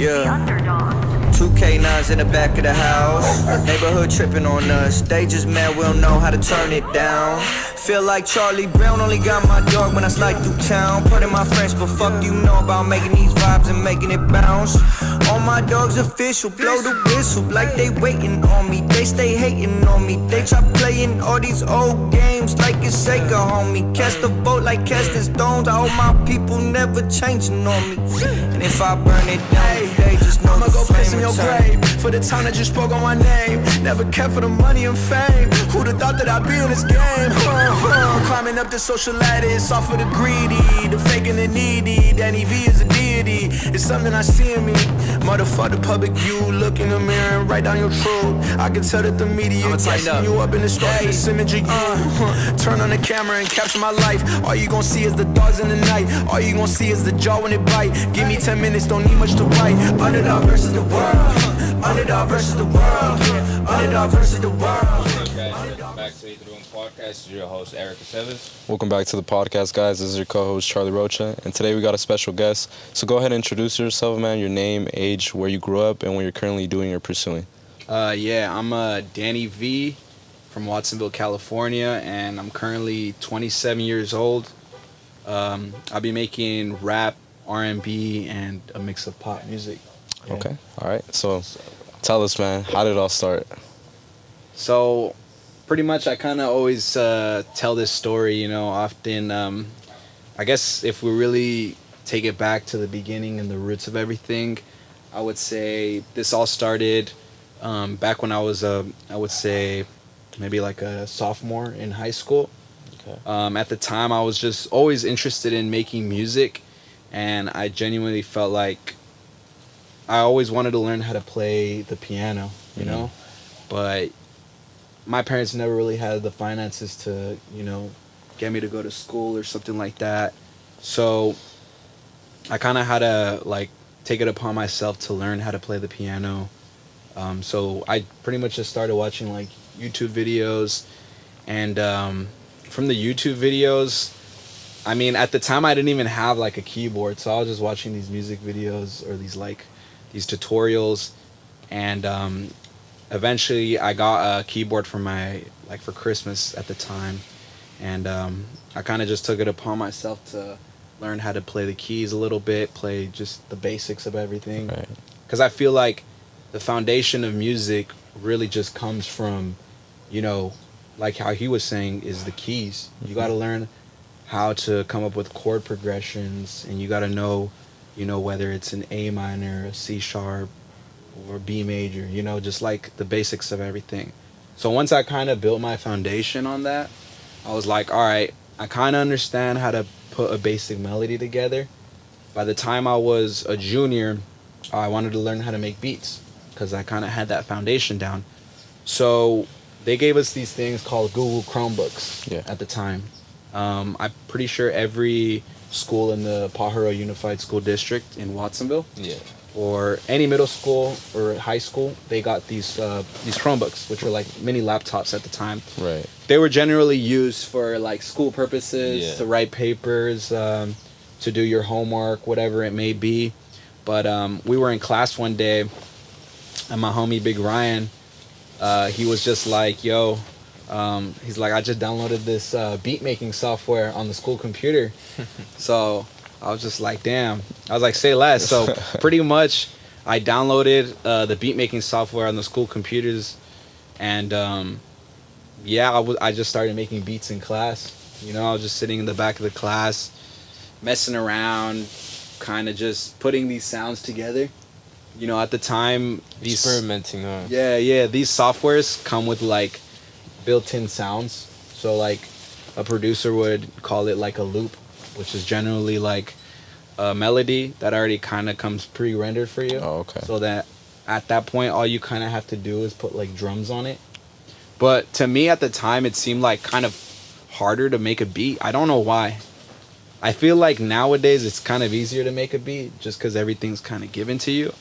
Two K9s in the back of the house. Neighborhood tripping on us. They just mad, we don't know how to turn it down. Feel like Charlie Brown, only got my dog when I slide through town. Put in my French, but fuck you know about making these vibes and making it bounce. All my dogs official, blow the whistle like they waiting on me. They stay hating on me. They try playing all these old games like it's Sega, homie. Cast the vote like casting stones. I hope my people never changing on me. And if I burn it down, they just know I'ma go piss in your return. grave for the time that you spoke on my name. Never cared for the money and fame. Who'd have thought that I'd be in this game? Climbing up the social ladder, it's all for the greedy, the fake and the needy. Danny V is a deity, it's something I see in me. Motherfuck the public view, look in the mirror and write down your truth. I can tell that the media gassing you up in the story, this image of you. Turn on the camera and capture my life. All you gon' see is the dogs in the night. All you gon' see is the jaw when it bite. Give me 10 minutes, don't need much to write. Underdog versus the world. Underdog versus the world. Underdog versus the world. Back to the 831podcast. This is your host, Erik. Welcome back to the podcast, guys. This is your co-host, Charlie Rocha, and today we got a special guest. So go ahead and introduce yourself, man, your name, age, where you grew up, and what you're currently doing or pursuing. I'm Danny V from Watsonville, California, and I'm currently 27 years old. I'll be making rap, R&B, and a mix of pop music. Yeah. Okay, all right. So tell us, man, how did it all start? So pretty much I kind of always tell this story, you know, often. I guess if we really take it back to the beginning and the roots of everything, I would say this all started back when I was, I would say, maybe like a sophomore in high school. Okay. At the time, I was just always interested in making music, and I genuinely felt like I always wanted to learn how to play the piano, you know, but my parents never really had the finances to, you know, get me to go to school or something like that. So I kind of had to like take it upon myself to learn how to play the piano. So I pretty much just started watching like YouTube videos, and from the YouTube videos, I mean, at the time I didn't even have like a keyboard, so I was just watching these music videos or these tutorials, and eventually I got a keyboard for for Christmas at the time, and I kind of just took it upon myself to learn how to play the keys a little bit, play just the basics of everything. Right. Because I feel like the foundation of music really just comes from, you know, like how he was saying, is the keys. You got to learn how to come up with chord progressions, and you got to know, you know, whether it's an A minor, a C sharp, or B major, you know, just like the basics of everything. So once I kind of built my foundation on that, I was like, all right, I kind of understand how to put a basic melody together. By the time I was a junior, I wanted to learn how to make beats because I kind of had that foundation down. So they gave us these things called Google Chromebooks at the time. I'm pretty sure every school in the Pajaro Unified School District in Watsonville, or any middle school or high school, they got these Chromebooks, which were like mini laptops at the time. Right. They were generally used for like school purposes, to write papers, to do your homework, whatever it may be. But we were in class one day, and my homie Big Ryan, he was just like, yo, he's like, I just downloaded this beat making software on the school computer. So I was just like, damn. I was like, say less. So pretty much I downloaded the beat making software on the school computers, and I just started making beats in class. You know, I was just sitting in the back of the class, messing around, kind of just putting these sounds together. You know, at the time, Experimenting, huh? These softwares come with like built-in sounds. So like a producer would call it like a loop, which is generally like a melody that already kind of comes pre-rendered for you. Oh, okay. So that at that point, all you kind of have to do is put like drums on it. But to me at the time, it seemed like kind of harder to make a beat. I don't know why. I feel like nowadays it's kind of easier to make a beat just because everything's kind of given to you.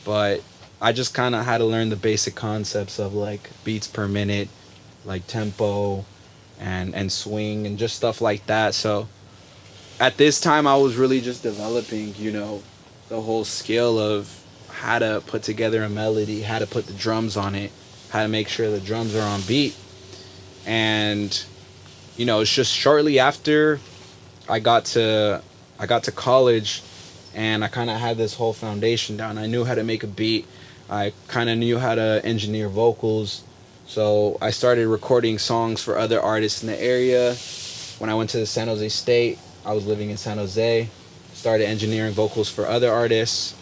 But I just kind of had to learn the basic concepts of like beats per minute, like tempo and swing and just stuff like that. So at this time I was really just developing, you know, the whole skill of how to put together a melody, how to put the drums on it, how to make sure the drums are on beat. And it's just shortly after I got to college, and I kind of had this whole foundation down. I knew how to make a beat. I kind of knew how to engineer vocals. So I started recording songs for other artists in the area. When I went to the San Jose State, I was living in San Jose. Started engineering vocals for other artists.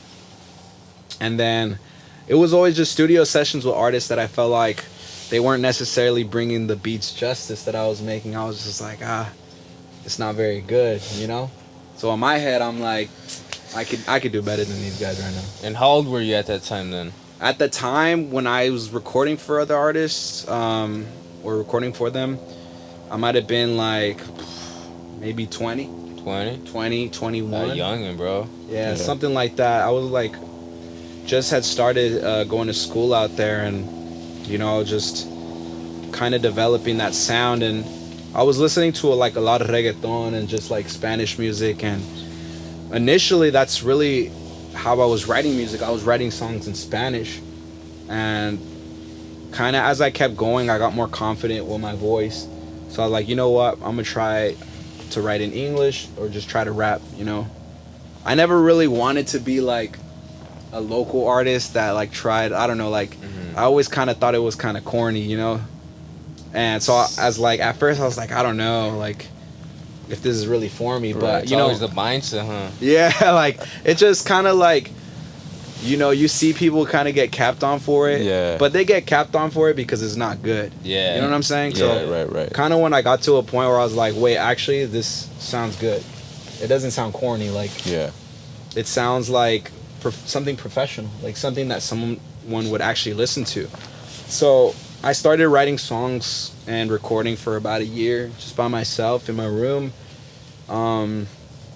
And then it was always just studio sessions with artists that I felt like they weren't necessarily bringing the beats justice that I was making. I was just like, it's not very good, So in my head, I'm like, I could do better than these guys right now. And how old were you at that time then? At the time when I was recording for other artists, or recording for them, I might have been like maybe 20. 20, 21. Youngin', bro. Yeah, something like that. I was like, just had started going to school out there, and just kind of developing that sound. And I was listening to a lot of reggaeton and just like Spanish music. And initially, that's really how I was writing music. I was writing songs in Spanish, and kind of as I kept going, I got more confident with my voice. So I was like, you know what, I'm gonna try to write in English or just try to rap. I never really wanted to be like a local artist that like tried, I don't know, like I always kind of thought it was kind of corny, and so at first I was like, I don't know, like if this is really for me. But it's always the mindset, huh? Yeah, like it just kind of like you see people kind of get capped on for it. Yeah. But they get capped on for it because it's not good. Yeah. You know what I'm saying? Yeah, So right. kind of when I got to a point where I was like, wait, actually this sounds good. It doesn't sound corny. Like Yeah. it sounds like something professional, like something that someone would actually listen to. So I started writing songs and recording for about a year just by myself in my room.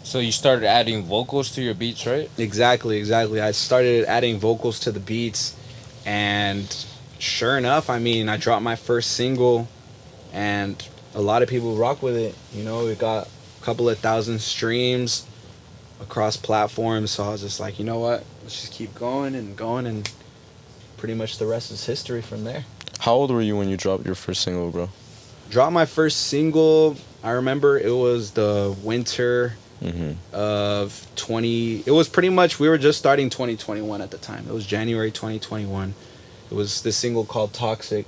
So you started adding vocals to your beats, right? Exactly. I started adding vocals to the beats, and sure enough, I dropped my first single, and a lot of people rock with it. It got a couple of thousand streams across platforms. So I was just like, you know what? Let's just keep going, and pretty much the rest is history from there. How old were you when you dropped your first single, bro? Dropped my first single, I remember it was the winter of 20. It was pretty much, we were just starting 2021 at the time. It was January 2021. It was this single called Toxic.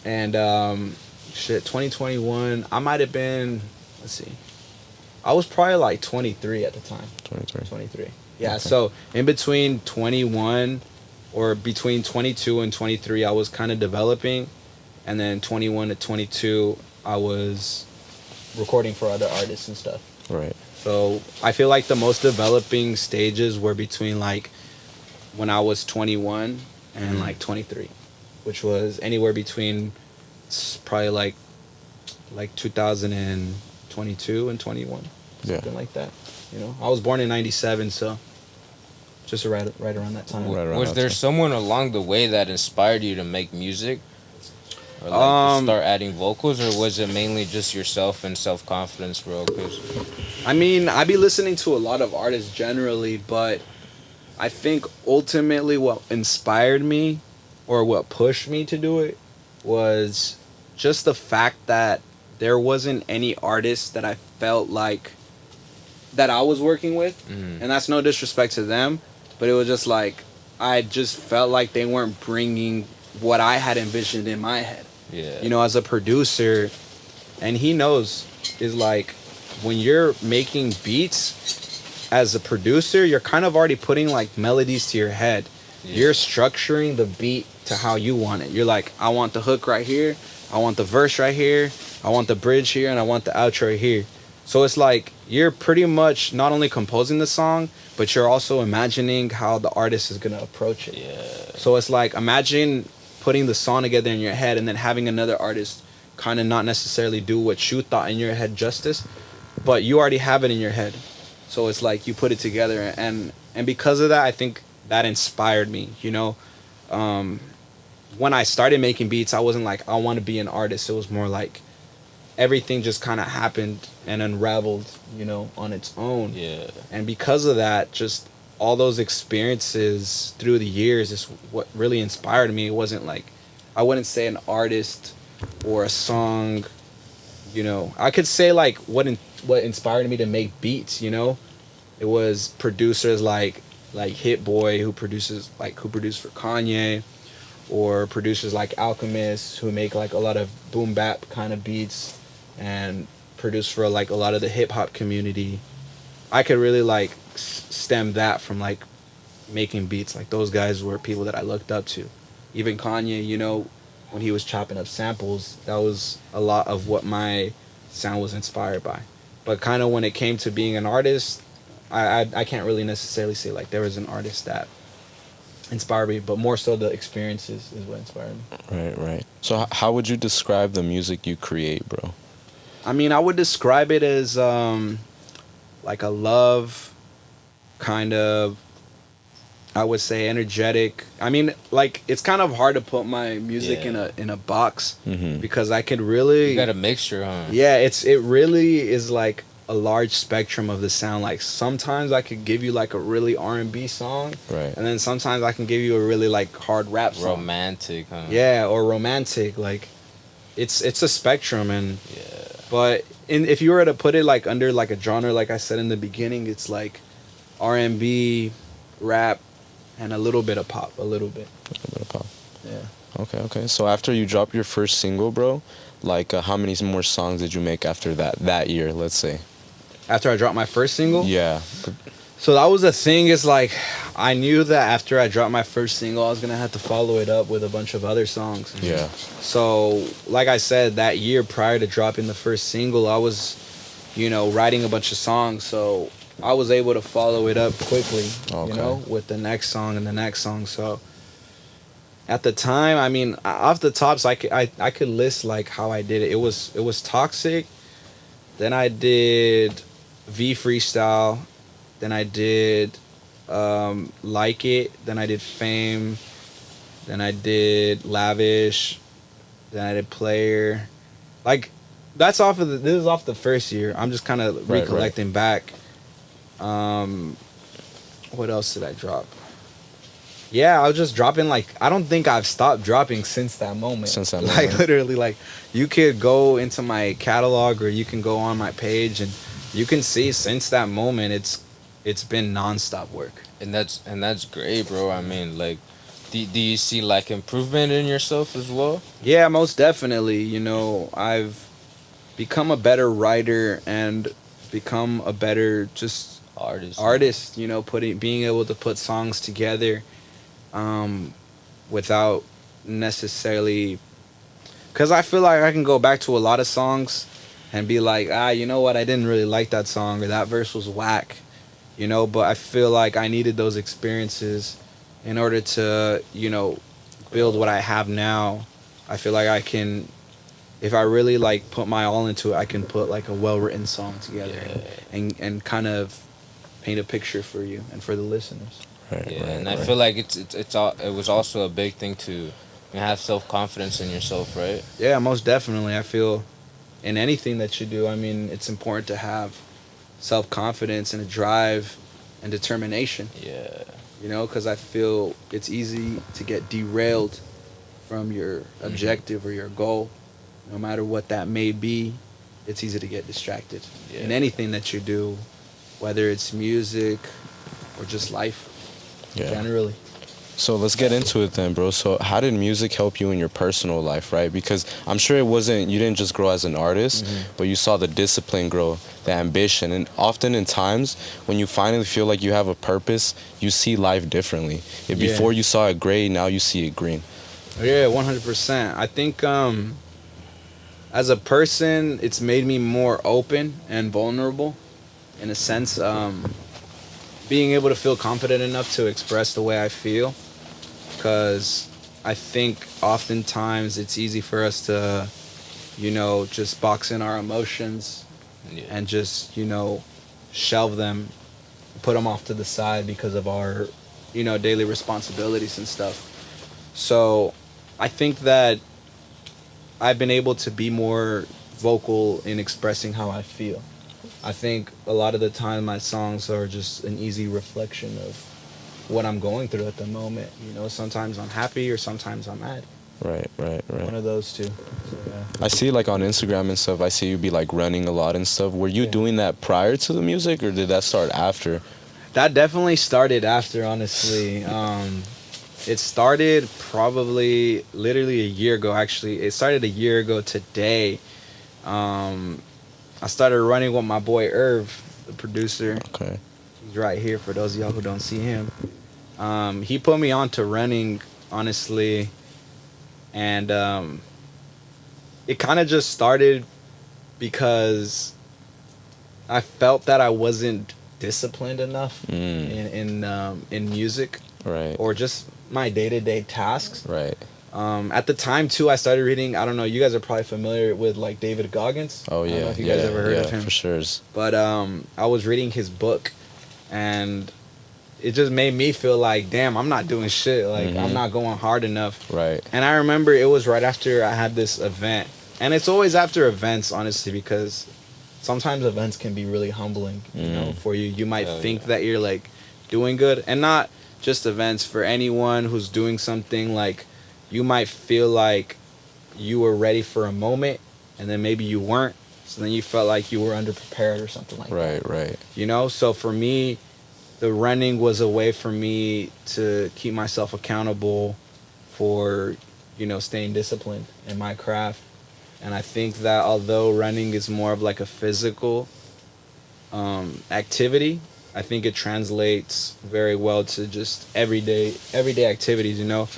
And 2021, I might have been, let's see, I was probably like 23 at the time. 23. Yeah, okay. So in between 21, or between 22 and 23, I was kind of developing. And then 21 to 22, I was recording for other artists and stuff. Right. So I feel like the most developing stages were between like when I was 21 and like 23, which was anywhere between probably like 2022 and 21, something like that. I was born in 97, so just right around that time. Was there someone along the way that inspired you to make music? Or to start adding vocals, or was it mainly just yourself and self-confidence, bro? I be listening to a lot of artists generally, but I think ultimately what inspired me or what pushed me to do it was just the fact that there wasn't any artist that I felt like that I was working with. And that's no disrespect to them, but it was just like I just felt like they weren't bringing what I had envisioned in my head. Yeah. As a producer, and he knows, is like when you're making beats as a producer, you're kind of already putting like melodies to your head. Yeah. You're structuring the beat to how you want it. You're like, I want the hook right here, I want the verse right here, I want the bridge here, and I want the outro here. So it's like you're pretty much not only composing the song, but you're also imagining how the artist is gonna approach it. Yeah. So it's like, imagine putting the song together in your head and then having another artist kind of not necessarily do what you thought in your head justice, but you already have it in your head. So it's like you put it together, and because of that, I think that inspired me. When I started making beats, I wasn't like, I want to be an artist. It was more like everything just kind of happened and unraveled, on its own. Yeah. And because of that, just all those experiences through the years is what really inspired me. It wasn't like, I wouldn't say an artist or a song, you know. I could say like what inspired me to make beats, you know. It was producers like Hit Boy, who produced for Kanye, or producers like Alchemist, who make like a lot of boom bap kind of beats and produce for like a lot of the hip hop community. I could really like stem that from like making beats. Like those guys were people that I looked up to. Even Kanye, you know, when he was chopping up samples, that was a lot of what my sound was inspired by. But kind of when it came to being an artist, I can't really necessarily say like there was an artist that inspired me, but more so the experiences is what inspired me. Right. So how would you describe the music you create, bro? I mean, I would describe it as like a love kind of, I would say, energetic. I mean, like, it's kind of hard to put my music in a box because I could really, you got a mixture, huh? Yeah, it really is like a large spectrum of the sound. Like sometimes I could give you like a really R&B song, right, and then sometimes I can give you a really like hard rap song. Romantic, huh? Yeah, or romantic. Like it's a spectrum. And but if you were to put it like under like a genre, like I said in the beginning, it's like R&B, rap, and a little bit of pop. A little bit of pop. Yeah. Okay. So after you dropped your first single, bro, like how many more songs did you make after that year, let's say? After I dropped my first single? Yeah. So that was the thing, is like, I knew that after I dropped my first single, I was going to have to follow it up with a bunch of other songs. Yeah. So, like I said, that year prior to dropping the first single, I was, you know, writing a bunch of songs. So I was able to follow it up quickly, you know, with the next song and the next song. So at the time, I mean, off the tops, I could list like how I did it. It was Toxic. Then I did V Freestyle. Then I did Like It. Then I did Fame. Then I did Lavish. Then I did Player. Like, this is off the first year. I'm just kind of recollecting back. What else did I drop? Yeah, I was just dropping, like, I don't think I've stopped dropping since that moment. Like, literally, like, you could go into my catalog or you can go on my page and you can see since that moment it's been nonstop work. And that's great, bro. I mean, like, do you see, like, improvement in yourself as well? Yeah, most definitely. You know, I've become a better writer and become a better just artist, you know, being able to put songs together without necessarily, because I feel like I can go back to a lot of songs and be like, you know what, I didn't really like that song, or that verse was whack, you know, but I feel like I needed those experiences in order to, you know, build what I have now. I feel like I can, if I really like put my all into it, I can put like a well-written song together and kind of paint a picture for you and for the listeners. I feel like it was also a big thing to have self-confidence in yourself, right? Yeah, most definitely. I feel in anything that you do, I mean, it's important to have self-confidence and a drive and determination. Yeah. You know, because I feel it's easy to get derailed from your objective or your goal. No matter what that may be, it's easy to get distracted in anything that you do, whether it's music or just life. Generally. So let's get into it then, bro. So how did music help you in your personal life, right? Because I'm sure you didn't just grow as an artist, but you saw the discipline grow, the ambition. And often in times when you finally feel like you have a purpose, you see life differently. If before you saw it gray, now you see it green. Yeah, 100%. I think as a person, it's made me more open and vulnerable in a sense. Being able to feel confident enough to express the way I feel, because I think oftentimes it's easy for us to, you know, just box in our emotions and just, you know, shelve them, put them off to the side because of our, you know, daily responsibilities and stuff. So I think that I've been able to be more vocal in expressing how I feel. I think a lot of the time my songs are just an easy reflection of what I'm going through at the moment. You know, sometimes I'm happy or sometimes I'm mad. Right. One of those two. So, yeah. I see, like, on Instagram and stuff, I see you be, like, running a lot and stuff. Were you doing that prior to the music, or did that start after? That definitely started after, honestly. It started probably literally a year ago, actually. It started a year ago today. I started running with my boy Irv, the producer. Okay. He's right here for those of y'all who don't see him. He put me on to running, honestly. And it kind of just started because I felt that I wasn't disciplined enough in music, Right. or just my day-to-day tasks. Right. At the time too, I started reading, I don't know, you guys are probably familiar with like David Goggins. Oh, I don't yeah. know if you guys ever heard of him. For sure. But I was reading his book, and it just made me feel like, damn, I'm not doing shit. Like, I'm not going hard enough. Right. And I remember it was right after I had this event. And it's always after events, honestly, because sometimes events can be really humbling, you know, for you. You might think that you're, like, doing good. And not just events. For anyone who's doing something, like, you might feel like you were ready for a moment, and then maybe you weren't. So then you felt like you were underprepared or something like that. Right. You know? So for me, the running was a way for me to keep myself accountable for, you know, staying disciplined in my craft. And I think that although running is more of like a physical activity, I think it translates very well to just everyday activities, you know,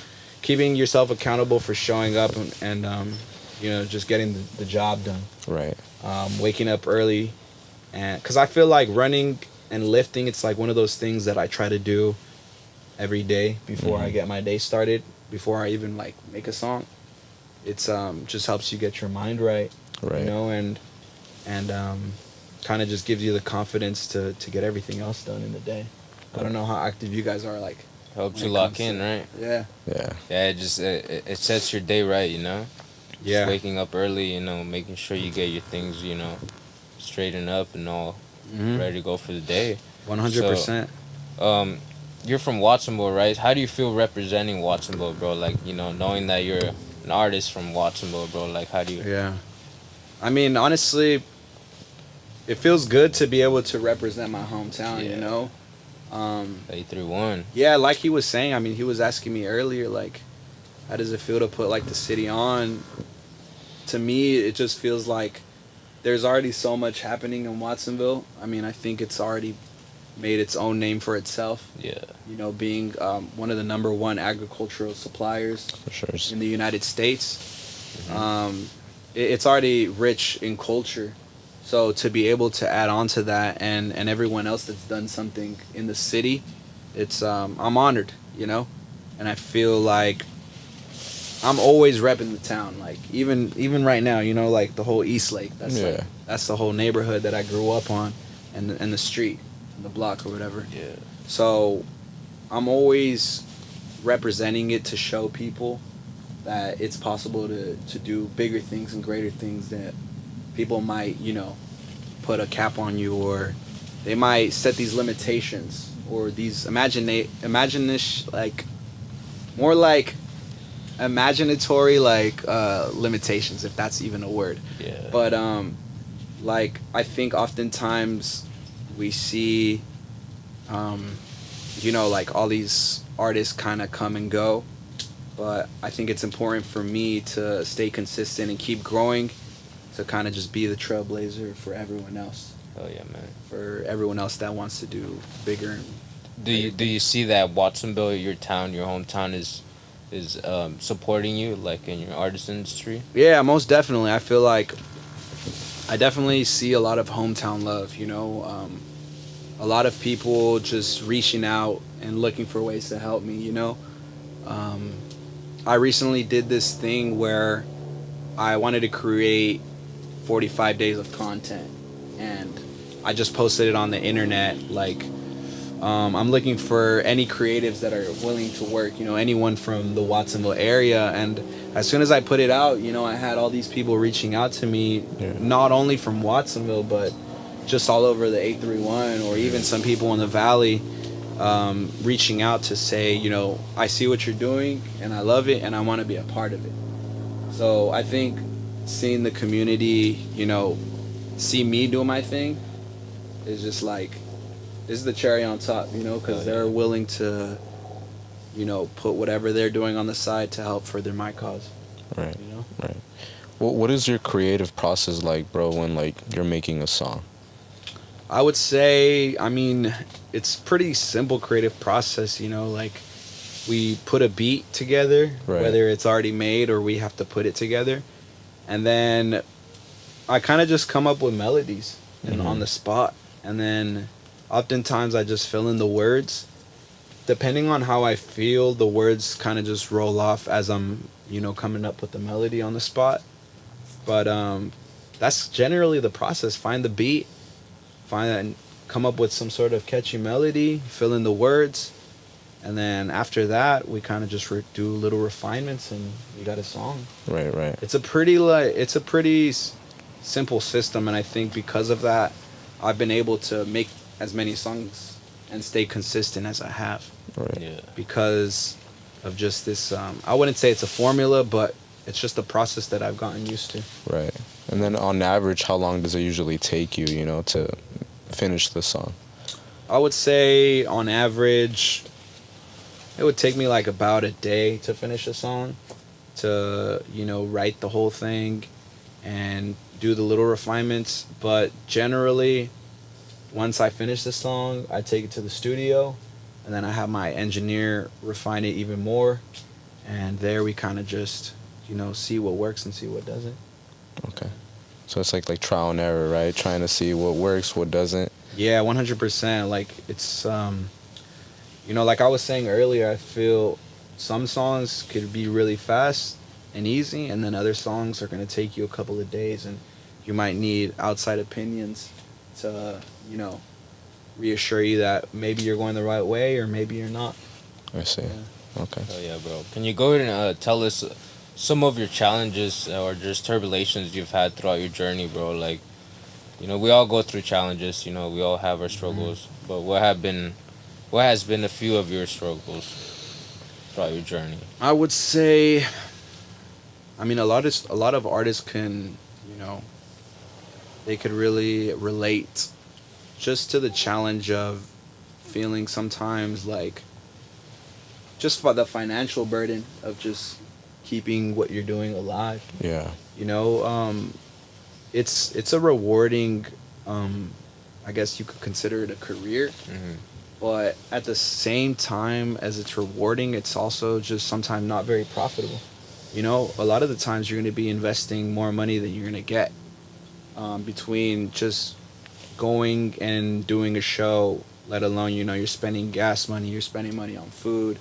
keeping yourself accountable for showing up and you know, just getting the job done. Right. Waking up early, and because I feel like running and lifting, it's like one of those things that I try to do every day before I get my day started, before I even like make a song. It's just helps you get your mind right, you know, and kind of just gives you the confidence to get everything else done in the day. I don't know how active you guys are, like. Helps you lock in, right? Yeah. Yeah, it just it sets your day right, you know. Yeah. Just waking up early, you know, making sure you get your things, you know, straightened up and all ready to go for the day. 100%. So, you're from Watsonville, right? How do you feel representing Watsonville, bro? Like, you know, knowing that you're an artist from Watsonville, bro. Like, how do you? Yeah. I mean, honestly, it feels good to be able to represent my hometown, you know? 831. Yeah, like he was saying, I mean, he was asking me earlier, like, how does it feel to put, like, the city on? To me, it just feels like there's already so much happening in Watsonville. I mean, I think it's already made its own name for itself. Yeah. You know, being one of the #1 agricultural suppliers For sure. in the United States. It's already rich in culture. So to be able to add on to that and everyone else that's done something in the city, it's I'm honored, you know? And I feel like I'm always repping the town. Like even right now, you know, like the whole East Lake. That's like, that's the whole neighborhood that I grew up on, and the street, and the block or whatever. Yeah. So I'm always representing it to show people that it's possible to do bigger things and greater things, that people might, you know, put a cap on you, or they might set these limitations or these like more like imaginatory like limitations, if that's even a word. Yeah. But like I think oftentimes we see you know, like all these artists kind of come and go, but I think it's important for me to stay consistent and keep growing, to kind of just be the trailblazer for everyone else. Oh yeah, man. For everyone else that wants to do bigger. Do you see that Watsonville, your town, your hometown, is supporting you, like, in your artist industry? Yeah, most definitely. I feel like I definitely see a lot of hometown love, you know. A lot of people just reaching out and looking for ways to help me, you know. I recently did this thing where I wanted to create 45 days of content, and I just posted it on the internet. Like, I'm looking for any creatives that are willing to work, you know, anyone from the Watsonville area. And as soon as I put it out, you know, I had all these people reaching out to me, not only from Watsonville, but just all over the 831, or even some people in the valley reaching out to say, you know, I see what you're doing and I love it and I want to be a part of it. So I think seeing the community, you know, see me do my thing is just like, this is the cherry on top, you know, because they're willing to, you know, put whatever they're doing on the side to help further my cause. Right. You know? Right. Well, what is your creative process like, bro, when like you're making a song? I would say, I mean, it's pretty simple creative process, you know, like we put a beat together, Right. whether it's already made or we have to put it together. And then I kind of just come up with melodies and on the spot. And then oftentimes I just fill in the words. Depending on how I feel, the words kind of just roll off as I'm, you know, coming up with the melody on the spot. But that's generally the process. Find the beat, come up with some sort of catchy melody, fill in the words, and then after that, we kind of just do little refinements, and we got a song. Right, right. It's a pretty simple system, and I think because of that, I've been able to make as many songs and stay consistent as I have. Right. Yeah. Because of just this, I wouldn't say it's a formula, but it's just a process that I've gotten used to. Right. And then on average, how long does it usually take you, you know, to finish the song? I would say on average, it would take me like about a day to finish a song, to, you know, write the whole thing and do the little refinements. But generally, once I finish the song, I take it to the studio, and then I have my engineer refine it even more. And there we kind of just, you know, see what works and see what doesn't. Okay. So it's like trial and error, right? Trying to see what works, what doesn't. Yeah, 100%. Like, it's, you know, like I was saying earlier, I feel some songs could be really fast and easy, and then other songs are going to take you a couple of days, and you might need outside opinions to, you know, reassure you that maybe you're going the right way or maybe you're not. I see. Yeah. Okay. Oh yeah, bro. Can you go ahead and tell us some of your challenges or just turbulences you've had throughout your journey, bro? Like, you know, we all go through challenges. You know, we all have our struggles. But what has been a few of your struggles throughout your journey? I would say, I mean, a lot of artists can, you know, they could really relate just to the challenge of feeling sometimes like just for the financial burden of just keeping what you're doing alive. Yeah. You know, it's a rewarding, I guess you could consider it a career. Mm-hmm. But at the same time as it's rewarding, it's also just sometimes not very profitable. You know, a lot of the times you're going to be investing more money than you're going to get between just going and doing a show, let alone, you know, you're spending gas money, you're spending money on food.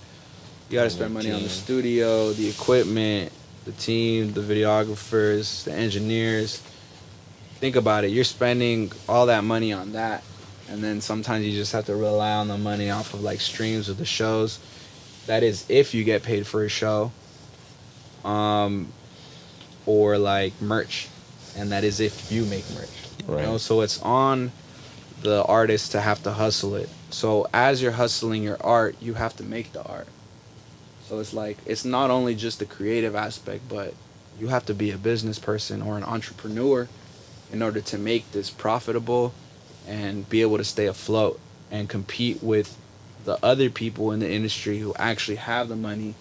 You got to spend money on the studio, the equipment, the team, the videographers, the engineers. Think about it. You're spending all that money on that. And then sometimes you just have to rely on the money off of like streams of the shows. That is if you get paid for a show. Or like merch. And that is if you make merch. Right. You know? So it's on the artist to have to hustle it. So as you're hustling your art, you have to make the art. So it's like, it's not only just the creative aspect, but you have to be a business person or an entrepreneur in order to make this profitable and be able to stay afloat and compete with the other people in the industry who actually have the money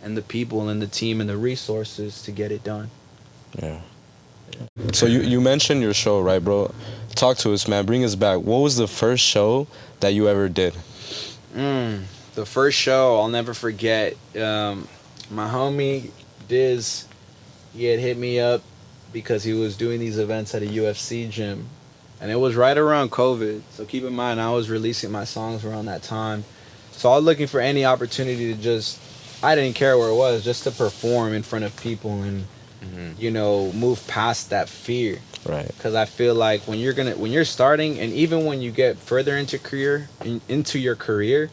and the people and the team and the resources to get it done. Yeah. So you mentioned your show, right, bro? Talk to us, man. Bring us back. What was the first show that you ever did? The first show, I'll never forget. My homie, Diz, he had hit me up because he was doing these events at a UFC gym. And it was right around COVID. So keep in mind, I was releasing my songs around that time. So I was looking for any opportunity to just, I didn't care where it was, just to perform in front of people and, you know, move past that fear. Right. Because I feel like when you're starting, and even when you get further into your career,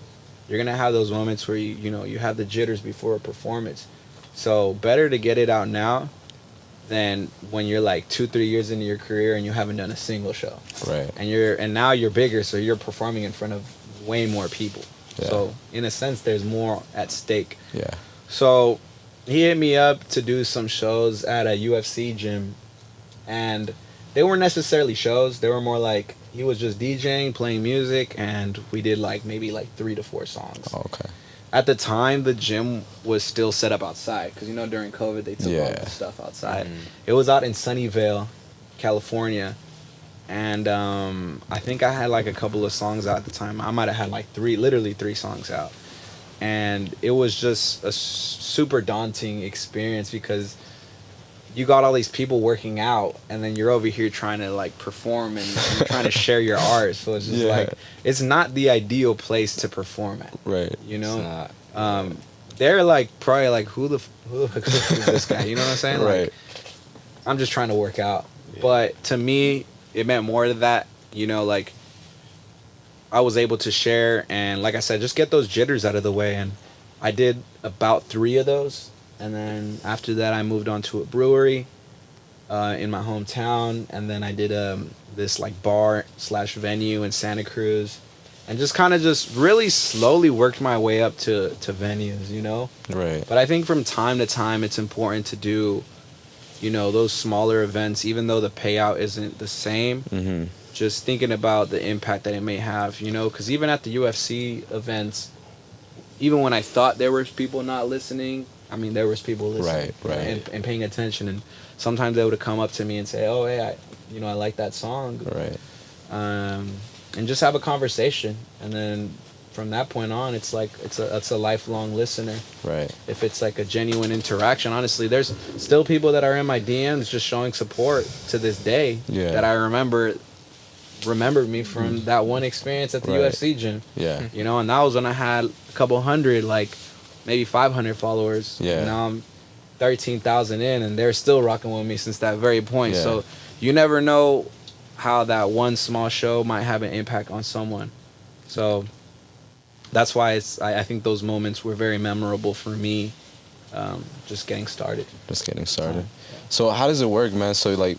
you're gonna have those moments where you have the jitters before a performance. So better to get it out now than when you're like 2-3 years into your career and you haven't done a single show. Right. And now you're bigger, so you're performing in front of way more people. Yeah. So in a sense, there's more at stake. Yeah. So he hit me up to do some shows at a UFC gym, and they weren't necessarily shows. They were more like he was just DJing, playing music, and we did like maybe like 3 to 4 songs. Oh, okay. At the time, the gym was still set up outside because, you know, during COVID, they took all the stuff outside. It was out in Sunnyvale, California, and I think I had like a couple of songs out at the time. I might have had like literally three songs out, and it was just a super daunting experience because you got all these people working out, and then you're over here trying to like perform and you're trying to share your art. So it's just like, it's not the ideal place to perform at. Right. You know, It's not. they're like probably like who the fuck is this guy? You know what I'm saying? Right. Like, I'm just trying to work out. But to me, it meant more to that. You know, like I was able to share and, like I said, just get those jitters out of the way. And I did about 3 of those. And then after that, I moved on to a brewery in my hometown. And then I did this like bar/venue in Santa Cruz. And just kind of just really slowly worked my way up to venues, you know? Right. But I think from time to time, it's important to do, you know, those smaller events, even though the payout isn't the same. Mm-hmm. Just thinking about the impact that it may have, you know? Because even at the UFC events, even when I thought there was people not listening, I mean, there was people listening. Right. And paying attention. And sometimes they would come up to me and say, oh, hey, I like that song. Right. And just have a conversation. And then from that point on, it's like it's a lifelong listener. Right. If it's like a genuine interaction, honestly, there's still people that are in my DMs just showing support to this day that I remembered me from that one experience at the UFC gym. Yeah. You know, and that was when I had a couple hundred, like maybe 500 followers. Yeah. And now I'm 13,000 in, and they're still rocking with me since that very point. Yeah. So you never know how that one small show might have an impact on someone. So that's why I think those moments were very memorable for me, just getting started. So how does it work, man? So like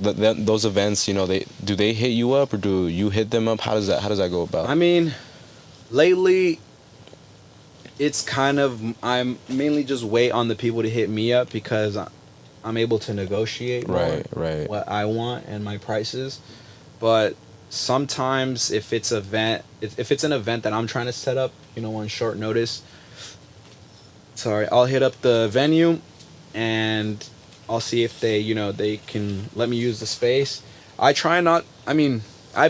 those events, you know, do they hit you up or do you hit them up? How does that go about? I mean, lately it's kind of, I'm mainly just wait on the people to hit me up because I'm able to negotiate more what I want and my prices. But sometimes if it's an event that I'm trying to set up, you know, on short notice, I'll hit up the venue and I'll see if they can let me use the space. I've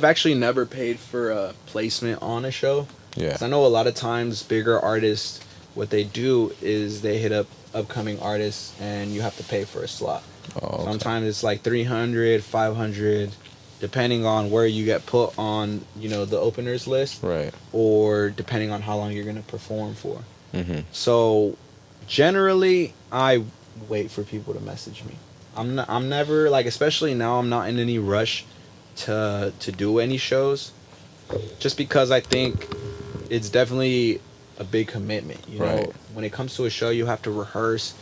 actually never paid for a placement on a show. Yeah. 'Cause I know a lot of times bigger artists, what they do is they hit up upcoming artists and you have to pay for a slot. Oh, okay. Sometimes it's like 300, 500, depending on where you get put on, you know, the openers list. Right. Or depending on how long you're going to perform for. Mm-hmm. So generally, I wait for people to message me. I'm never, like, especially now, I'm not in any rush to do any shows. Just because I think it's definitely a big commitment, you know. When it comes to a show, you have to rehearse,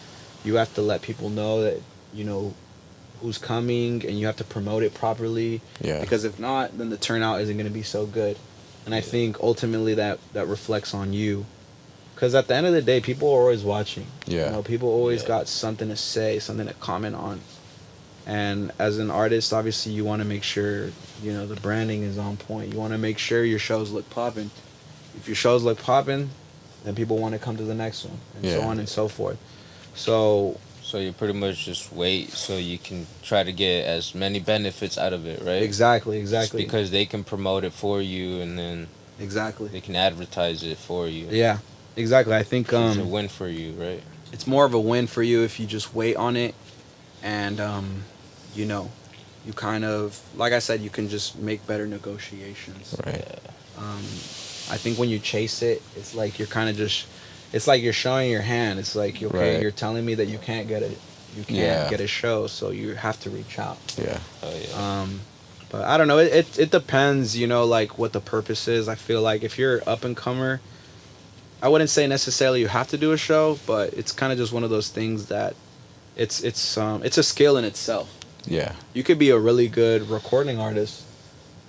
you have to let people know that, you know, who's coming, and you have to promote it properly. Yeah. Because if not, then the turnout isn't going to be so good. And I think ultimately that reflects on you. Because at the end of the day, people are always watching. Yeah. You know, people always got something to say, something to comment on. And as an artist, obviously, you want to make sure, you know, the branding is on point. You want to make sure your shows look popping. If your shows look popping, then people want to come to the next one, and so on and so forth. So you pretty much just wait so you can try to get as many benefits out of it, right? Exactly. Just because they can promote it for you, and then they can advertise it for you. Yeah, exactly. I think it's a win for you, right? It's more of a win for you if you just wait on it, and you know, you kind of, like I said, you can just make better negotiations. Right. I think when you chase it, it's like you're kind of just, it's like you're showing your hand. It's like, okay, you're telling me that you can't get a show, so you have to reach out. Yeah. Oh yeah. But I don't know. It depends, you know, like what the purpose is. I feel like if you're up and comer, I wouldn't say necessarily you have to do a show, but it's kind of just one of those things that it's a skill in itself. Yeah. You could be a really good recording artist,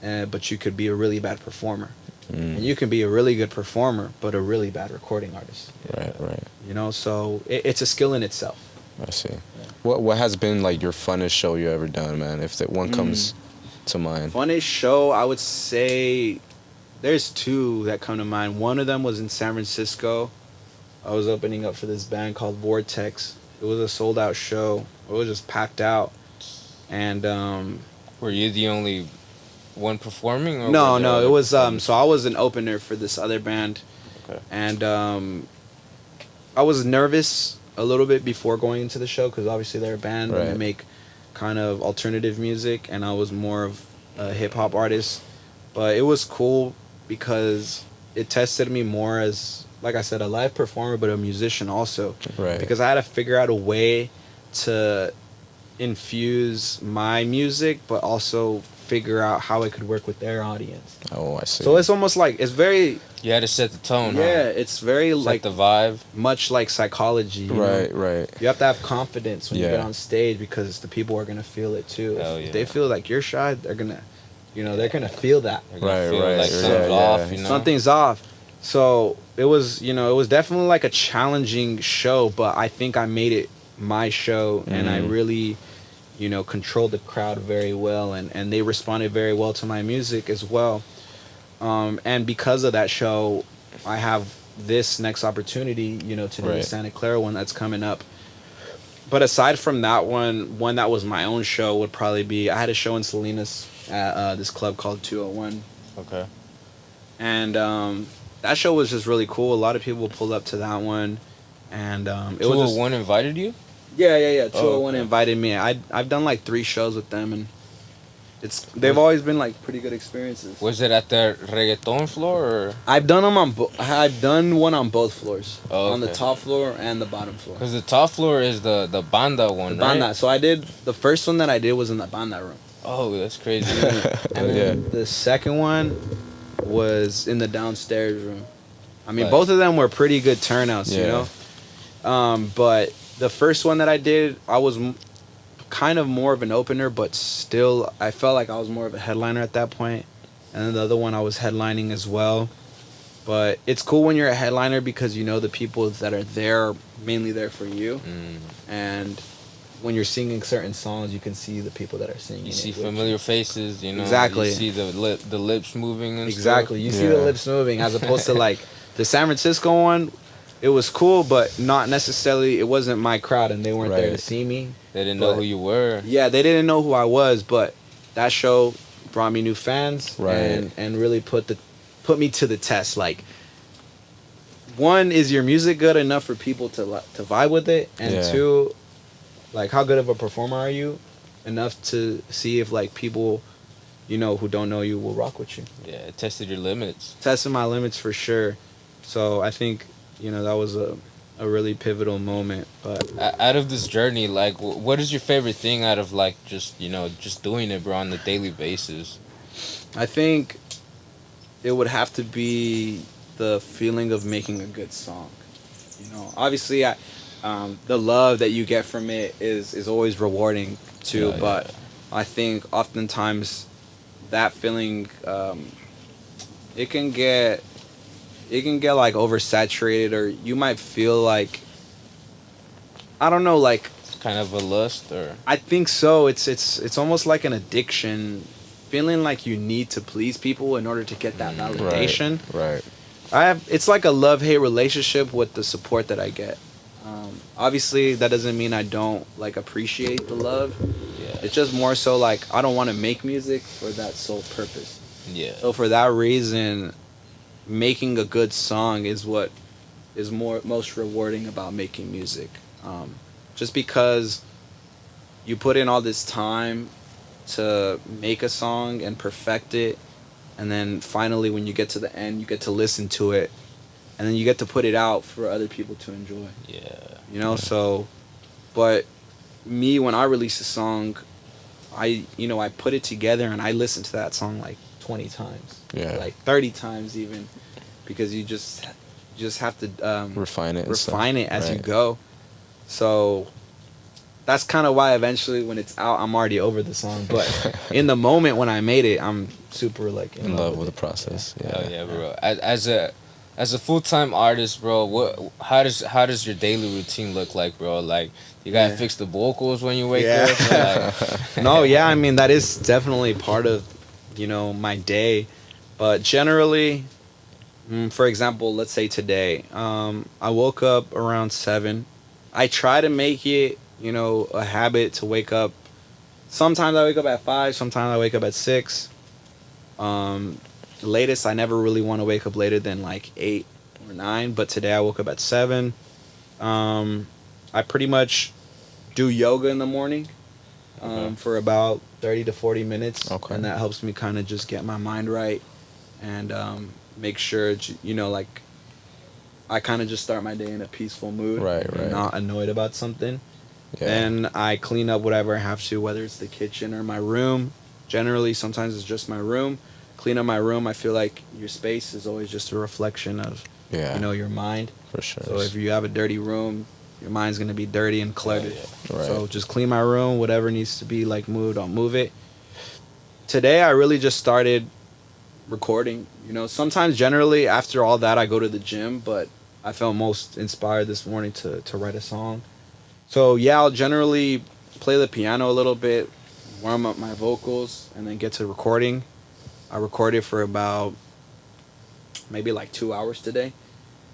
but you could be a really bad performer. And you can be a really good performer, but a really bad recording artist. Right. You know, so it's a skill in itself. I see. What has been like your funnest show you ever done, man? If that one comes to mind. Funnest show, I would say there's two that come to mind. One of them was in San Francisco. I was opening up for this band called Vortex. It was a sold out show. It was just packed out. And Were you the only one performing? Or no, were there it other was performers? so I was an opener for this other band. Okay. And I was nervous a little bit before going into the show because obviously they're a band and they Right. make kind of alternative music, and I was more of a hip hop artist. But it was cool because it tested me more as, like I said, a live performer, but a musician also. Right. Because I had to figure out a way to infuse my music, but also figure out how it could work with their audience. Oh, I see. So it's almost like, it's very, You had to set the tone. yeah, Huh? it's very Set like the vibe. much like psychology. You Right, know? right. You have to have confidence when you Yeah. get on stage because the people are gonna feel it too. Hell If yeah. they feel like you're shy, they're gonna, they're gonna feel that. You're gonna Right, feel right. like Yeah, something's yeah. off. You know. Something's off. So it was, it was definitely like a challenging show, but I think I made it my show, and I really, controlled the crowd very well, and they responded very well to my music as well. And because of that show, I have this next opportunity, to do the Right. Santa Clara one that's coming up. But aside from that one that was my own show would probably be, I had a show in Salinas at this club called 201. Okay. And that show was just really cool. A lot of people pulled up to that one, and it was just, 201 invited you? yeah. 201 okay. invited me. I've done like 3 shows with them, and they've always been like pretty good experiences. Was it at the reggaeton floor or? I've done them I've done one on both floors, Oh, on the okay. top floor and the bottom floor. Because the top floor is the banda one, The right? banda. So the first one that I did was in the banda room, Oh, that's crazy. and then Yeah. the second one was in the downstairs room. I mean, Right. both of them were pretty good turnouts, Yeah. But the first one that I did, I was kind of more of an opener, but still, I felt like I was more of a headliner at that point. And then the other one, I was headlining as well. But it's cool when you're a headliner because the people that are there are mainly there for you. And when you're singing certain songs, you can see the people that are singing. You it see with you. familiar faces, Exactly. You see the lips moving and Exactly. You see the Yeah. lips moving, as opposed to like the San Francisco one. It was cool, but not necessarily. It wasn't my crowd, and they weren't there to Right. see me. They didn't know But- who you were. Yeah, they didn't know who I was, but that show brought me new fans, Right. and really put me to the test. Like, one, is your music good enough for people to vibe with it, and Yeah. two, like, how good of a performer are you enough to see if like people, who don't know you will rock with you. Yeah, it tested your limits. Testing my limits for sure. So I think that was a really pivotal moment. But Out of this journey, like, what is your favorite thing out of like just doing it, bro, on the daily basis? I think it would have to be the feeling of making a good song. Obviously, the love that you get from it is always rewarding too. Yeah, but I think oftentimes that feeling, it can get like oversaturated, or you might feel like, I don't know, like, Kind of a lust, or I think so. It's almost like an addiction, feeling like you need to please people in order to get that validation. Right. It's like a love-hate relationship with the support that I get. Obviously, that doesn't mean I don't like appreciate the love. yeah, It's just more so like I don't want to make music for that sole purpose. yeah. So for that reason, making a good song is what is most rewarding about making music. Just because you put in all this time to make a song and perfect it, and then finally when you get to the end, you get to listen to it, and then you get to put it out for other people to enjoy. Yeah. So, but me, when I release a song, I put it together and I listen to that song like 20 times, Yeah. like 30 times even, because you just have to Refine it. and stuff. refine it as you Right. go. So that's kind of why eventually when it's out, I'm already over the song. But in the moment when I made it, I'm super like in love with the process. Yeah. Oh yeah, bro. As a full-time artist, bro, how does your daily routine look like, bro? Like, you gotta fix the vocals when you wake up. Like, No, yeah, I mean that is definitely part of, my day. But generally, for example, let's say today, I woke up around 7. I try to make it, a habit to wake up. Sometimes I wake up at 5. Sometimes I wake up at 6. Latest, I never really want to wake up later than like 8 or 9. But today I woke up at 7. I pretty much do yoga in the morning for about 30 to 40 minutes. Okay. And that helps me kind of just get my mind right and make sure, like I kind of just start my day in a peaceful mood. Right. And not annoyed about something. Yeah. Then I clean up whatever I have to, whether it's the kitchen or my room. Generally, sometimes it's just my room. Clean up my room. I feel like your space is always just a reflection of, your mind. For sure. So if you have a dirty room, your mind's going to be dirty and cluttered. Right. So just clean my room. Whatever needs to be like moved, I'll move it. Today, I really just started recording. Sometimes generally after all that, I go to the gym, but I felt most inspired this morning to write a song. So yeah, I'll generally play the piano a little bit, warm up my vocals, and then get to recording. I recorded for about maybe like 2 hours today.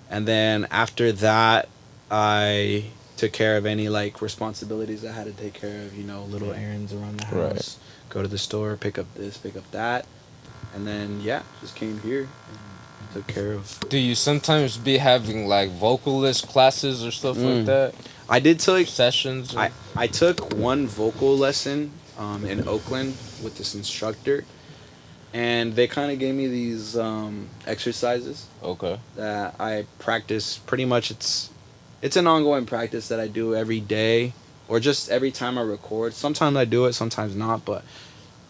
And then after that, I took care of any like responsibilities I had to take care of, little errands around the house, go to the store, pick up this, pick up that. And then, just came here and took care of. do you sometimes be having like vocalist classes or stuff like that? I did take Sessions? I took one vocal lesson in Oakland with this instructor, and they kind of gave me these exercises Okay. that I practice. Pretty much, it's an ongoing practice that I do every day or just every time I record. Sometimes I do it, sometimes not, but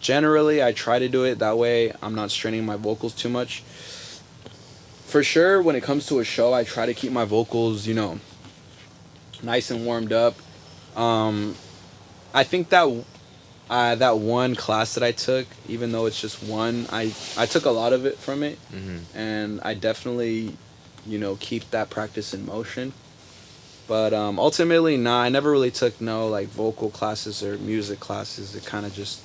generally I try to do it that way. I'm not straining my vocals too much. For sure, when it comes to a show, I try to keep my vocals, nice and warmed up. I think that that one class that I took, even though it's just one, I took a lot of it from it. And I definitely, keep that practice in motion. But ultimately, I never really took no like vocal classes or music classes. It kind of just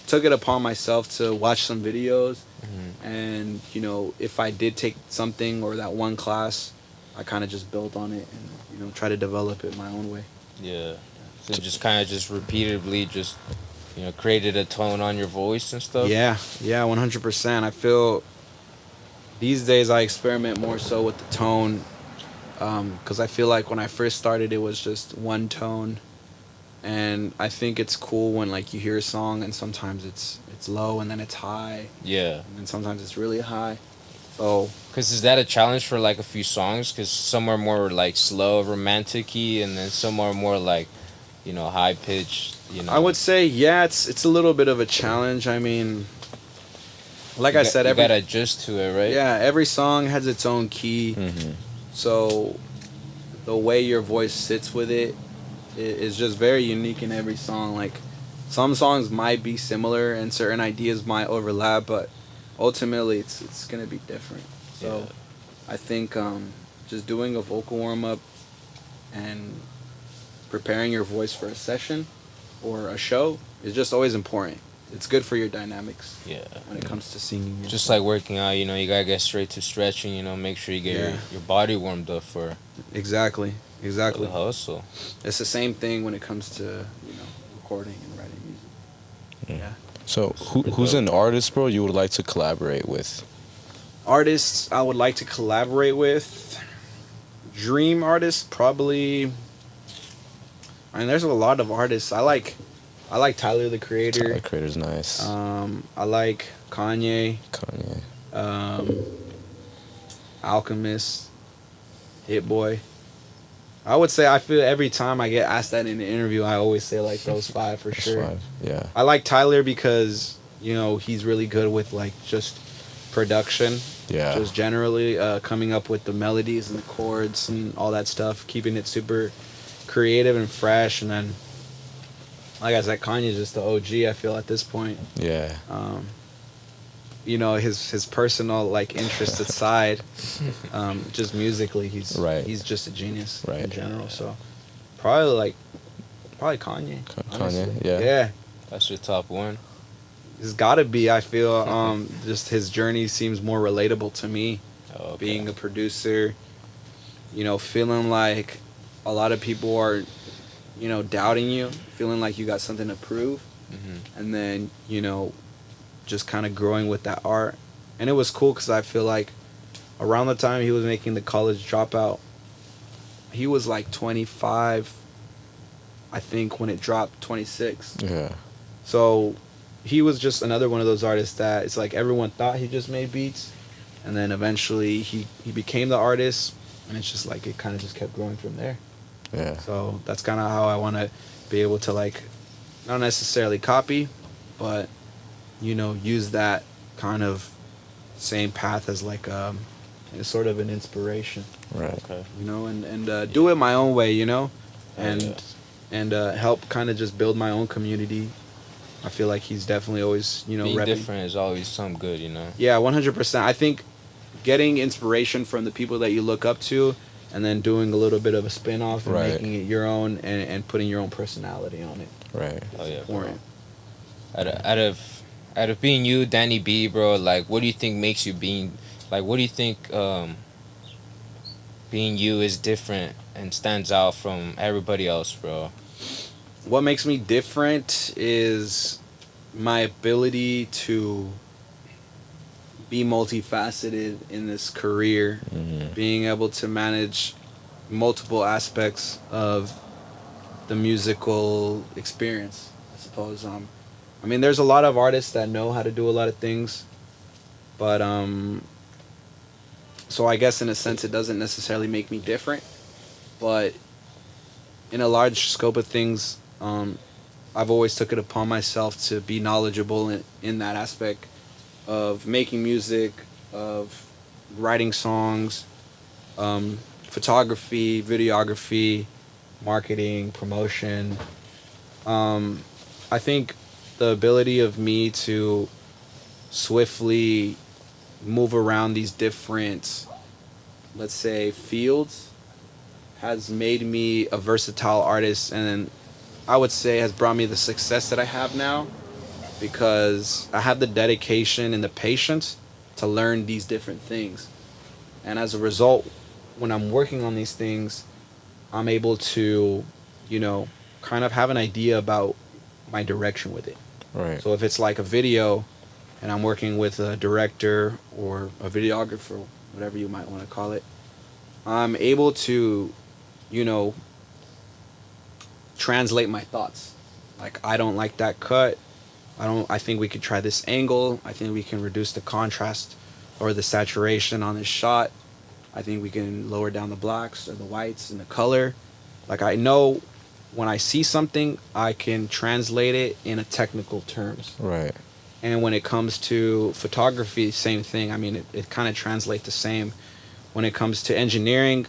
took it upon myself to watch some videos. And if I did take something or that one class, I kind of just built on it and try to develop it my own way. Yeah. So just kind of just repeatedly just, created a tone on your voice and stuff? Yeah, 100%. I feel these days I experiment more so with the tone, because I feel like when I first started, it was just one tone. And I think it's cool when like you hear a song and sometimes it's low and then it's high. Yeah. And then sometimes it's really high. So, Because is that a challenge for like a few songs? Because some are more like slow, romantic-y, and then some are more like, high pitched. I would say, it's a little bit of a challenge. I mean, like I said, you gotta adjust to it, right? Yeah, every song has its own key. So the way your voice sits with it is just very unique in every song. Like some songs might be similar and certain ideas might overlap, but ultimately it's gonna be different. So I think just doing a vocal warm-up and preparing your voice for a session or a show is just always important. It's good for your dynamics. Yeah. When it comes to singing. Just like working out, you gotta get straight to stretching. Make sure you get your body warmed up for Exactly. the hustle. It's the same thing when it comes to recording and writing music. Yeah. So who's an artist, bro, you would like to collaborate with? Artists I would like to collaborate with. Dream artists, probably. I mean, there's a lot of artists. I like Tyler the Creator. Tyler the Creator's nice. I like Kanye. Alchemist. Hit Boy. I would say I feel every time I get asked that in an interview, I always say like those 5 for sure. 5, yeah. I like Tyler because he's really good with like just production. Yeah. Just generally coming up with the melodies and the chords and all that stuff, keeping it super creative and fresh. And then, like I said, Kanye's just the OG, I feel, at this point. Yeah. You know, his personal, like, interest aside, just musically, he's just a genius in general. So probably Kanye. Kanye, yeah. Yeah. That's your top one. It's gotta be. I feel just his journey seems more relatable to me. Okay. Being a producer, you know, feeling like a lot of people are, you know, doubting you, feeling like you got something to prove, and then, you know, just kind of growing with that art. And it was cool because I feel like around the time he was making The College Dropout, he was like 25, I think, when it dropped, 26. Yeah. So he was just another one of those artists that it's like everyone thought he just made beats, and then eventually he became the artist, and it's just like it kind of just kept growing from there. Yeah. So that's kind of how I want to be able to, like, not necessarily copy, but, you know, use that kind of same path as like as sort of an inspiration. Right. Okay. You know, and do it my own way, you know, and help kind of just build my own community. I feel like he's definitely always, you know, Being repping. different is always something good, you know. Yeah, 100%. I think getting inspiration from the people that you look up to, and then doing a little bit of a spin-off and making it your own, and putting your own personality on it. Right. Oh yeah. Important. Out of being you, Danny B, bro, like, what do you think makes you being, like, what do you think being you is different and stands out from everybody else, bro? What makes me different is my ability to be multifaceted in this career, being able to manage multiple aspects of the musical experience, I suppose. I mean, there's a lot of artists that know how to do a lot of things, but so I guess in a sense it doesn't necessarily make me different, but in a large scope of things, I've always took it upon myself to be knowledgeable in that aspect of making music, of writing songs, photography, videography, marketing, promotion. I think the ability of me to swiftly move around these different, let's say, fields has made me a versatile artist, and I would say has brought me the success that I have now, because I have the dedication and the patience to learn these different things. And as a result, when I'm working on these things, I'm able to, you know, kind of have an idea about my direction with it. Right. So if it's like a video and I'm working with a director or a videographer, whatever you might want to call it, I'm able to, you know, translate my thoughts. Like, I don't like that cut. I think we could try this angle. I think we can reduce the contrast or the saturation on this shot. I think we can lower down the blacks or the whites and the color. Like, I know when I see something, I can translate it in a technical terms. Right. And when it comes to photography, same thing. I mean, it kind of translates the same. When it comes to engineering,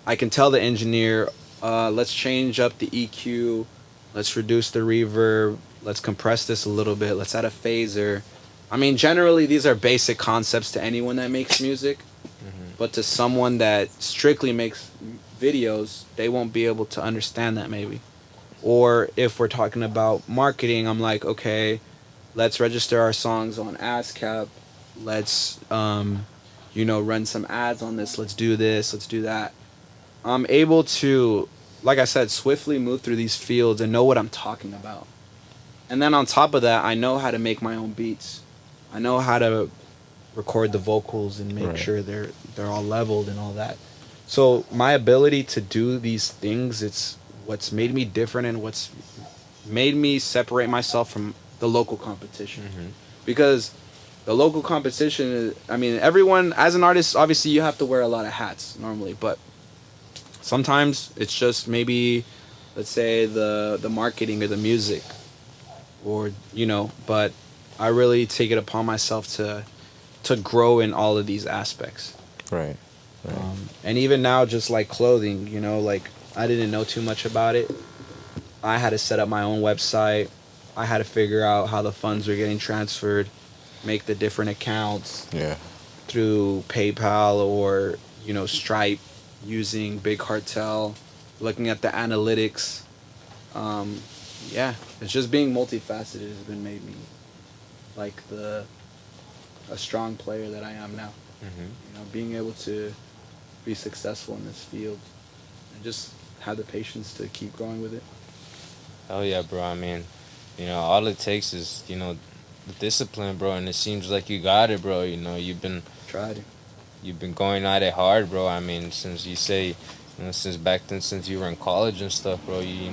I can tell the engineer, let's change up the EQ, let's reduce the reverb, let's compress this a little bit, let's add a phaser. I mean, generally, these are basic concepts to anyone that makes music. But to someone that strictly makes videos, they won't be able to understand that maybe. Or if we're talking about marketing, I'm like, okay, let's register our songs on ASCAP. Let's, you know, run some ads on this. Let's do this. Let's do that. I'm able to, like I said, swiftly move through these fields and know what I'm talking about. And then on top of that, I know how to make my own beats. I know how to record the vocals and make sure they're all leveled and all that. So my ability to do these things, it's what's made me different and what's made me separate myself from the local competition. Because the local competition is, I mean, everyone, as an artist, obviously you have to wear a lot of hats normally, but sometimes it's just maybe, let's say, the marketing or the music, or, you know, but I really take it upon myself to grow in all of these aspects. Right. And even now, just like clothing, you know, like I didn't know too much about it. I had to set up my own website. I had to figure out how the funds were getting transferred, make the different accounts Yeah. through PayPal or, Stripe, using Big Cartel, looking at the analytics. Yeah, it's just being multifaceted has been made me like a strong player that I am now. Being able to be successful in this field and just have the patience to keep going with it. Hell yeah, bro. I mean, all it takes is, the discipline, bro, and it seems like you got it, bro. You've been going at it hard, bro. I mean, since you say, since back then, since you were in college and stuff, bro, you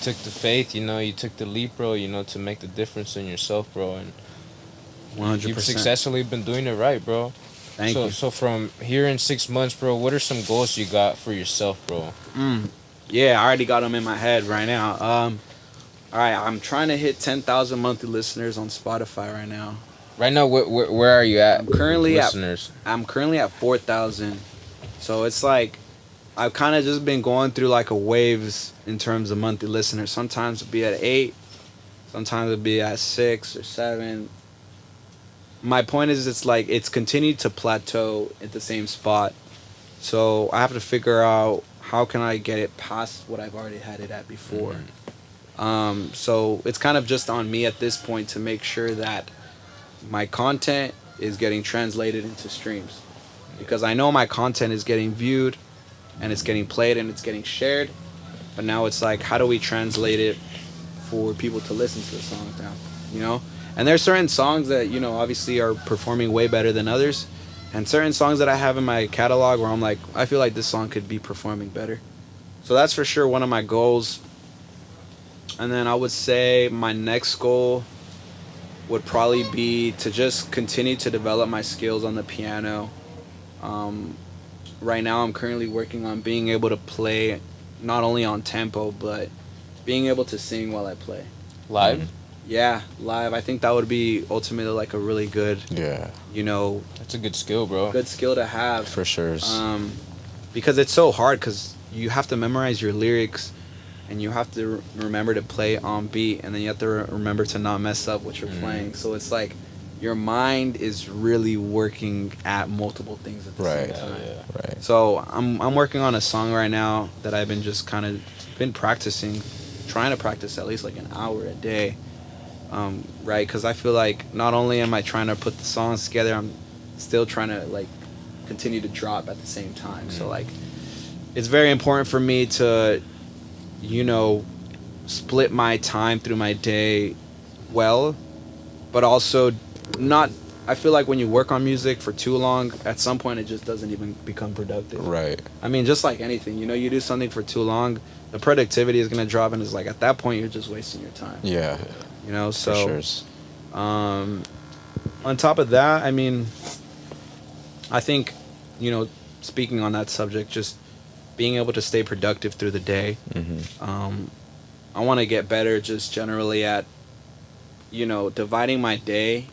took the faith, you took the leap, bro, to make the difference in yourself, bro, and 100%. you've successfully been doing it right, bro. Thank you. So from here in 6 months, bro, what are some goals you got for yourself, bro? Yeah, I already got them in my head right now. All right, I'm trying to hit 10,000 monthly listeners on Spotify right now. Right now, where are you at? I'm currently listeners? I'm currently at 4,000. So it's like I've kind of just been going through like a waves in terms of monthly listeners. Sometimes it'll be at 8, sometimes it'll be at 6 or 7. My point is, it's continued to plateau at the same spot. So I have to figure out how can I get it past what I've already had it at before. So it's kind of just on me at this point to make sure that my content is getting translated into streams, because I know my content is getting viewed and it's getting played and it's getting shared, but now it's like, how do we translate it for people to listen to the songs now, And there's certain songs that, obviously are performing way better than others, and certain songs that I have in my catalog where I'm like, I feel like this song could be performing better. So that's for sure one of my goals. And then I would say my next goal would probably be to just continue to develop my skills on the piano. Right now I'm currently working on being able to play not only on tempo, but being able to sing while I play. Live? Yeah, live. I think that would be ultimately like a really good, That's a good skill, bro. good skill to have. For sure. Because it's so hard, because you have to memorize your lyrics and you have to remember to play on beat, and then you have to remember to not mess up what you're playing. So it's like your mind is really working at multiple things at the same time. Right. So I'm working on a song right now that I've been just kind of been practicing, trying to practice at least like an hour a day. Right, because I feel like not only am I trying to put the songs together, I'm still trying to like continue to drop at the same time. So like it's very important for me to split my time through my day well, but also not. I feel like when you work on music for too long, at some point it just doesn't even become productive. Right. I mean, just like anything, you do something for too long, the productivity is going to drop, and it's like at that point you're just wasting your time. Yeah. So For sure. On top of that, I mean, I think, speaking on that subject, just being able to stay productive through the day. I want to get better just generally at, dividing my day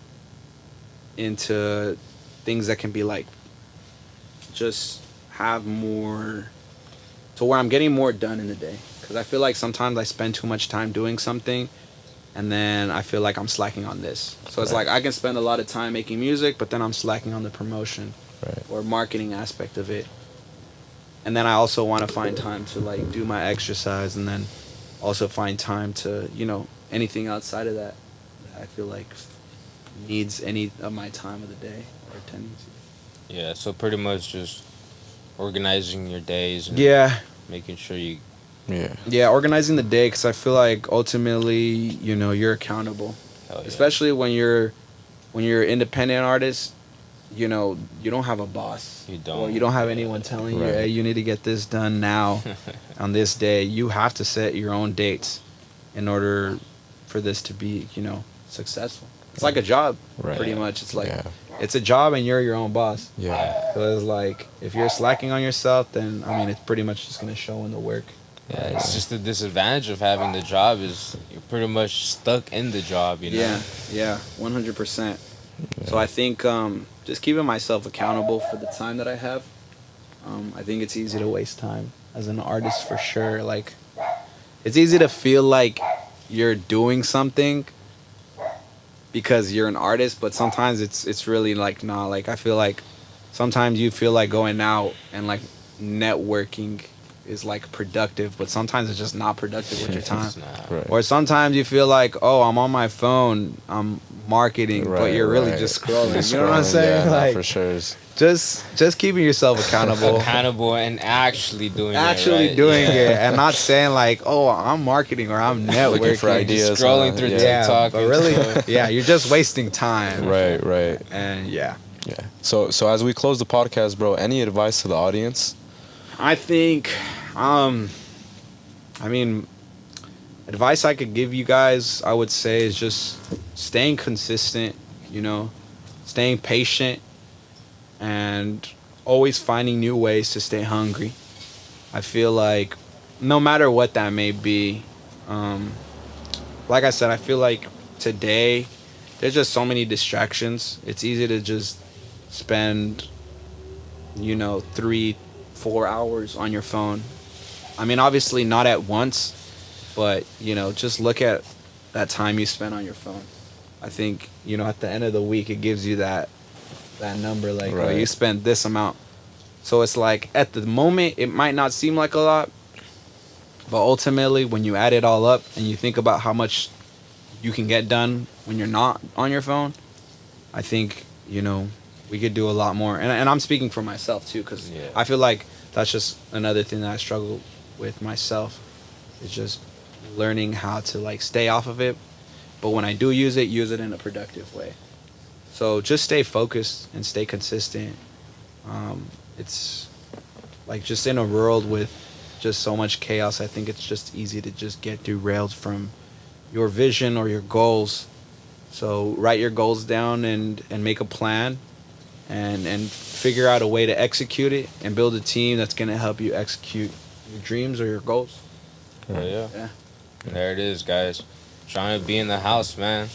into things that can be like, just have more, to where I'm getting more done in the day. Because I feel like sometimes I spend too much time doing something, and then I feel like I'm slacking on this. So it's like I can spend a lot of time making music, but then I'm slacking on the promotion or marketing aspect of it. And then I also want to find time to like do my exercise, and then also find time to, anything outside of that I feel like needs any of my time of the day or tendency. Yeah, so pretty much just organizing your days and making sure you... Yeah, organizing the day, because I feel like ultimately, you're accountable. Hell yeah. Especially when you're independent artist, you don't have a boss. You don't. Or you don't have anyone telling you, hey, you need to get this done now on this day. You have to set your own dates in order for this to be, successful. It's like a job, pretty much. It's like, it's a job and you're your own boss. Yeah. Because like, if you're slacking on yourself, then, I mean, it's pretty much just going to show in the work. Yeah, it's just the disadvantage of having the job is you're pretty much stuck in the job, Yeah, 100%. So I think just keeping myself accountable for the time that I have, I think it's easy to waste time as an artist for sure. Like, it's easy to feel like you're doing something because you're an artist, but sometimes it's really like, nah. Like, I feel like sometimes you feel like going out and like networking is like productive, but sometimes it's just not productive with your time. Right. Or sometimes you feel like, oh, I'm on my phone, I'm marketing, but you're really just scrolling. You know what I'm saying? Yeah, like, for sure. just keeping yourself accountable. Accountable and actually doing Actually it, right? doing it, and not saying like, oh, I'm marketing or I'm networking. Looking for ideas. Scrolling through TikTok. But really, yeah, you're just wasting time. Right. And yeah. So as we close the podcast, bro, any advice to the audience? I think, I mean, advice I could give you guys, I would say, is just staying consistent, you know, staying patient, and always finding new ways to stay hungry. I feel like no matter what that may be, like I said, I feel like today there's just so many distractions. It's easy to just spend, 3-4 hours on your phone. I mean, obviously not at once, but just look at that time you spend on your phone. I think at the end of the week it gives you that number, like, right. Oh, you spent this amount. So it's like at the moment it might not seem like a lot, but ultimately when you add it all up and you think about how much you can get done when you're not on your phone, I think we could do a lot more. And I'm speaking for myself too, because I feel like that's just another thing that I struggle with myself, is just learning how to like stay off of it, but when I do use it in a productive way. So just stay focused and stay consistent. It's like, just in a world with just so much chaos, I think it's just easy to just get derailed from your vision or your goals. So write your goals down and make a plan, and figure out a way to execute it, and build a team that's going to help you execute your dreams or your goals. Yeah. There it is, guys. Trying to be in the house, man.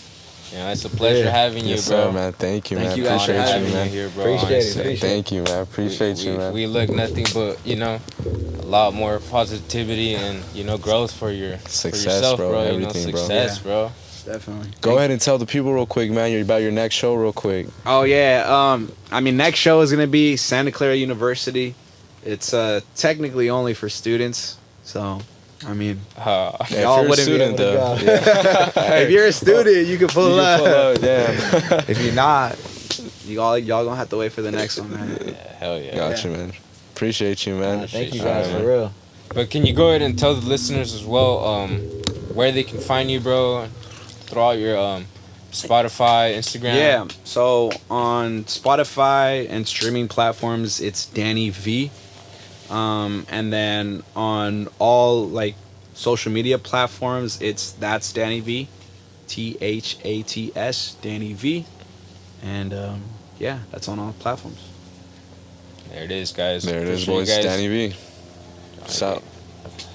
It's a pleasure having you, Yes, bro. sir, man. Thank you, Thank man. you guys for Appreciate having you, man. You here, bro. Appreciate honestly. it. Thank you, man. Appreciate you, man. We look nothing but, a lot more positivity and, growth for Success, for yourself, bro. bro. Everything, bro. Success, Yeah. bro. Definitely. Go ahead and tell the people real quick, man, about your next show real quick. Oh yeah. Next show is gonna be Santa Clara University. It's technically only for students, so Yeah, y'all if you're a wouldn't student, be able though. to go. If you're a student, you can pull up. Yeah. If you're not, y'all gonna have to wait for the next one, man. Hell yeah. Gotcha, man. Appreciate you, man. Thank you Appreciate guys, you, for man. real. But can you go ahead and tell the listeners as well where they can find you, bro? Throw out your Spotify, Instagram. Yeah, so on Spotify and streaming platforms, it's Danny V. And then on all like social media platforms, that's Danny V. THATS, Danny V. And that's on all platforms. There it is, guys. There it is, Appreciate you boys. guys. Danny V. Peace out. Okay.